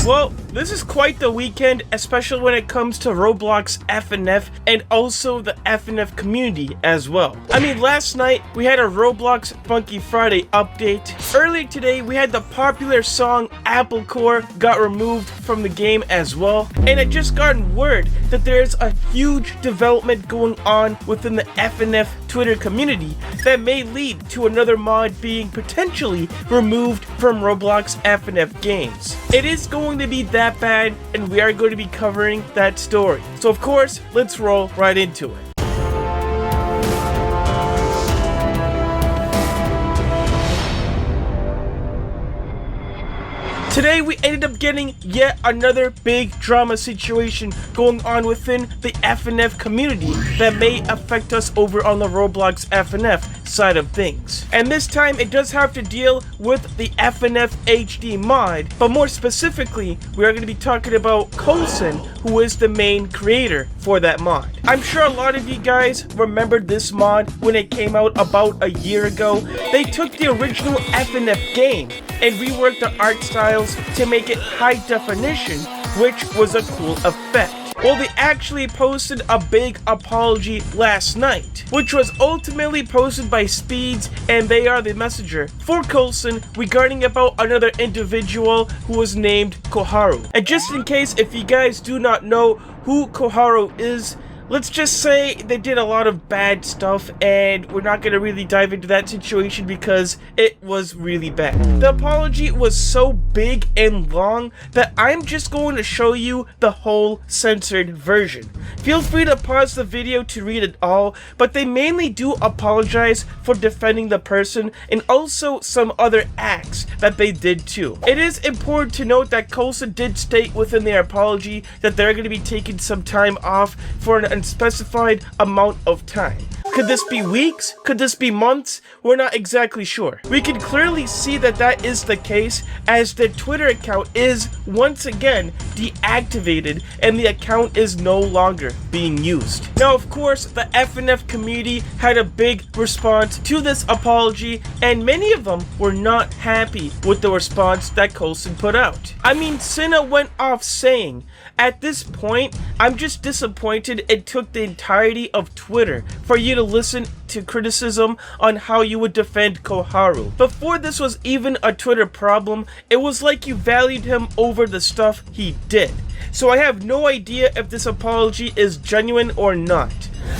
Well, this is quite the weekend, especially when it comes to Roblox FNF and also the FNF community as well. I mean, last night we had a Roblox Funky Friday update. Earlier today we had the popular song Apple Core got removed from the game as well. And I just gotten word that there's a huge development going on within the FNF Twitter community that may lead to another mod being potentially removed from Roblox FNF games. It is going to be that bad, and we are going to be covering that story. So of course, let's roll right into it. Today we ended up getting yet another big drama situation going on within the FNF community that may affect us over on the Roblox FNF side of things. And this time it does have to deal with the FNF HD mod, but more specifically we are going to be talking about Coulson, who is the main creator for that mod. I'm sure a lot of you guys remembered this mod when it came out about a year ago. They took the original FNF game and reworked the art styles to make it high definition, which was a cool effect. Well, they actually posted a big apology last night, which was ultimately posted by Speeds, and they are the messenger for Coulson regarding about another individual who was named Koharu. And just in case if you guys do not know who Koharu is, let's just say they did a lot of bad stuff, and we're not going to really dive into that situation because it was really bad. The apology was so big and long that I'm just going to show you the whole censored version. Feel free to pause the video to read it all, but they mainly do apologize for defending the person and also some other acts that they did too. It is important to note that Coulson did state within their apology that they're going to be taking some time off for an unspecified amount of time. Could this be weeks? Could this be months? We're not exactly sure. We can clearly see that that is the case, as their Twitter account is once again deactivated and the account is no longer being used. Now, of course, the FNF community had a big response to this apology, and many of them were not happy with the response that Coulson put out. I mean, Cinna went off saying, "At this point, I'm just disappointed it took the entirety of Twitter for you to listen to criticism on how you would defend Koharu. Before this was even a Twitter problem, it was like you valued him over the stuff he did. So I have no idea if this apology is genuine or not."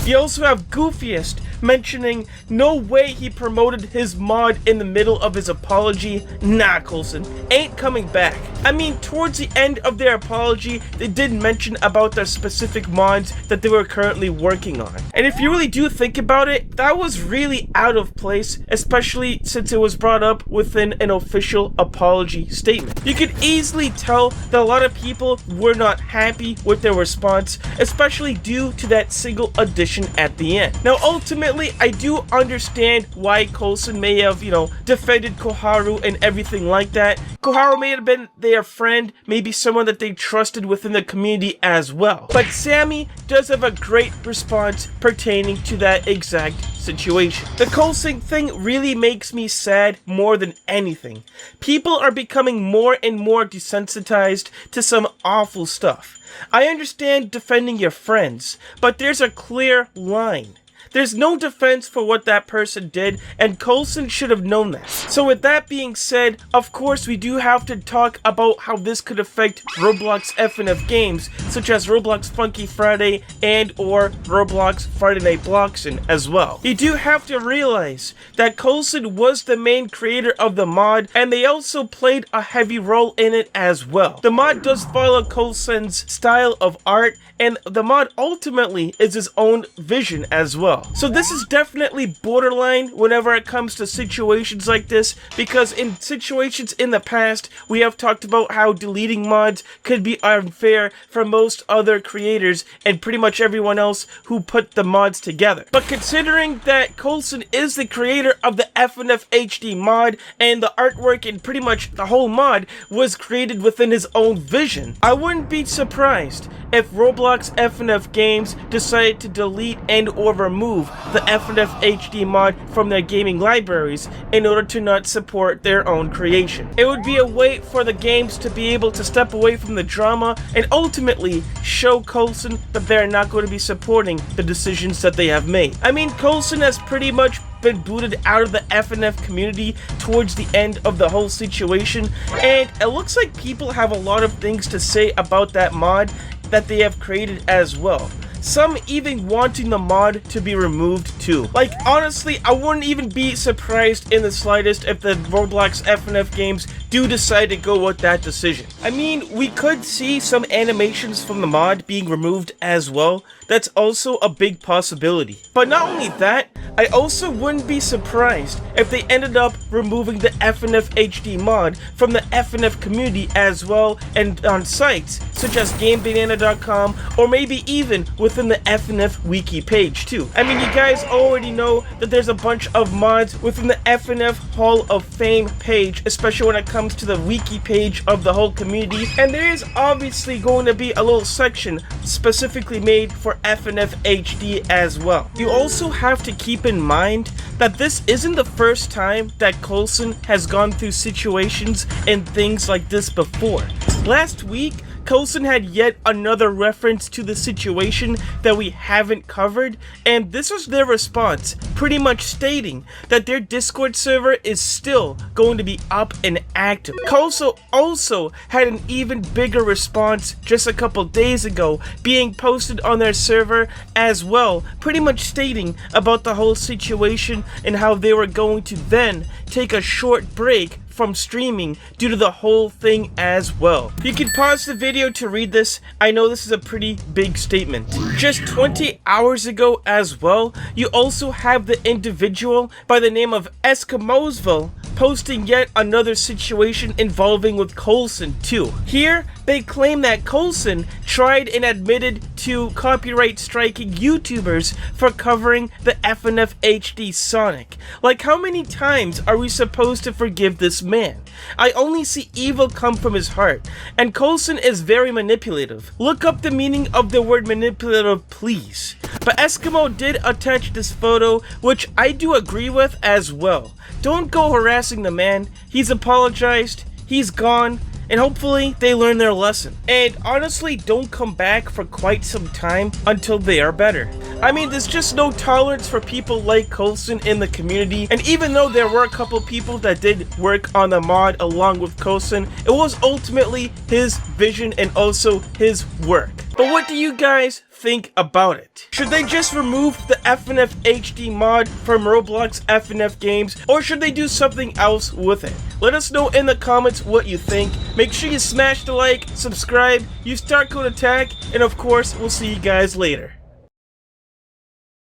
You also have Goofiest mentioning no way he promoted his mod in the middle of his apology. Nah, Coulson ain't coming back. I mean, towards the end of their apology, they did mention about their specific mods that they were currently working on. And if you really do think about it, that was really out of place, especially since it was brought up within an official apology statement. You could easily tell that a lot of people were not happy with their response, especially due to that single addition at the end. Now, ultimately, I do understand why Coulson may have, defended Koharu and everything like that. Koharu may have been their friend, maybe someone that they trusted within the community as well. But Sammy does have a great response pertaining to that exact situation. The Coulson thing really makes me sad more than anything. People are becoming more and more desensitized to some awful stuff. I understand defending your friends, but there's a clear line. There's no defense for what that person did, and Coulson should have known that. So with that being said, of course we do have to talk about how this could affect Roblox FNF games, such as Roblox Funky Friday and or Roblox Friday Night Bloxin as well. You do have to realize that Coulson was the main creator of the mod, and they also played a heavy role in it as well. The mod does follow Coulson's style of art, and the mod ultimately is his own vision as well. So this is definitely borderline whenever it comes to situations like this, because in situations in the past, we have talked about how deleting mods could be unfair for most other creators and pretty much everyone else who put the mods together. But considering that Coulson is the creator of the FNF HD mod, and the artwork and pretty much the whole mod was created within his own vision, I wouldn't be surprised if Roblox FNF games decided to delete and or remove remove the FNF HD mod from their gaming libraries in order to not support their own creation. It would be a way for the games to be able to step away from the drama and ultimately show Coulson that they're not going to be supporting the decisions that they have made. I mean, Coulson has pretty much been booted out of the FNF community towards the end of the whole situation, and it looks like people have a lot of things to say about that mod that they have created as well. Some even wanting the mod to be removed too. Like, honestly, I wouldn't even be surprised in the slightest if the Roblox FNF games do decide to go with that decision. I mean, we could see some animations from the mod being removed as well. That's also a big possibility. But not only that, I also wouldn't be surprised if they ended up removing the FNF HD mod from the FNF community as well, and on sites such as GameBanana.com, or maybe even within the FNF wiki page too. I mean, you guys already know that there's a bunch of mods within the FNF Hall of Fame page, especially when it comes to the wiki page of the whole community, and there is obviously going to be a little section specifically made for FNF HD as well. You also have to keep in mind that this isn't the first time that Coulson has gone through situations and things like this before. Last week, Coulson had yet another reference to the situation that we haven't covered, and this was their response, pretty much stating that their Discord server is still going to be up and active. Coulson also had an even bigger response just a couple days ago, being posted on their server as well, pretty much stating about the whole situation and how they were going to then take a short break from streaming due to the whole thing as well. You can pause the video to read this. I know this is a pretty big statement. Just 20 hours ago as well, you also have the individual by the name of Eskimosville posting yet another situation involving with Coulson too. Here, they claim that Coulson tried and admitted to copyright striking YouTubers for covering the FNF HD Sonic. Like, how many times are we supposed to forgive this man? I only see evil come from his heart, and Coulson is very manipulative. Look up the meaning of the word manipulative, please. But Eskimo did attach this photo, which I do agree with as well. Don't go harassing the man. He's apologized, he's gone, and hopefully they learn their lesson. And honestly, don't come back for quite some time until they are better. I mean, there's just no tolerance for people like Coulson in the community, and even though there were a couple people that did work on the mod along with Coulson, it was ultimately his vision and also his work. But what do you guys think about it? Should they just remove the FNF HD mod from Roblox FNF games, or should they do something else with it? Let us know in the comments what you think. Make sure you smash the like, subscribe, use start code attack, and of course, we'll see you guys later.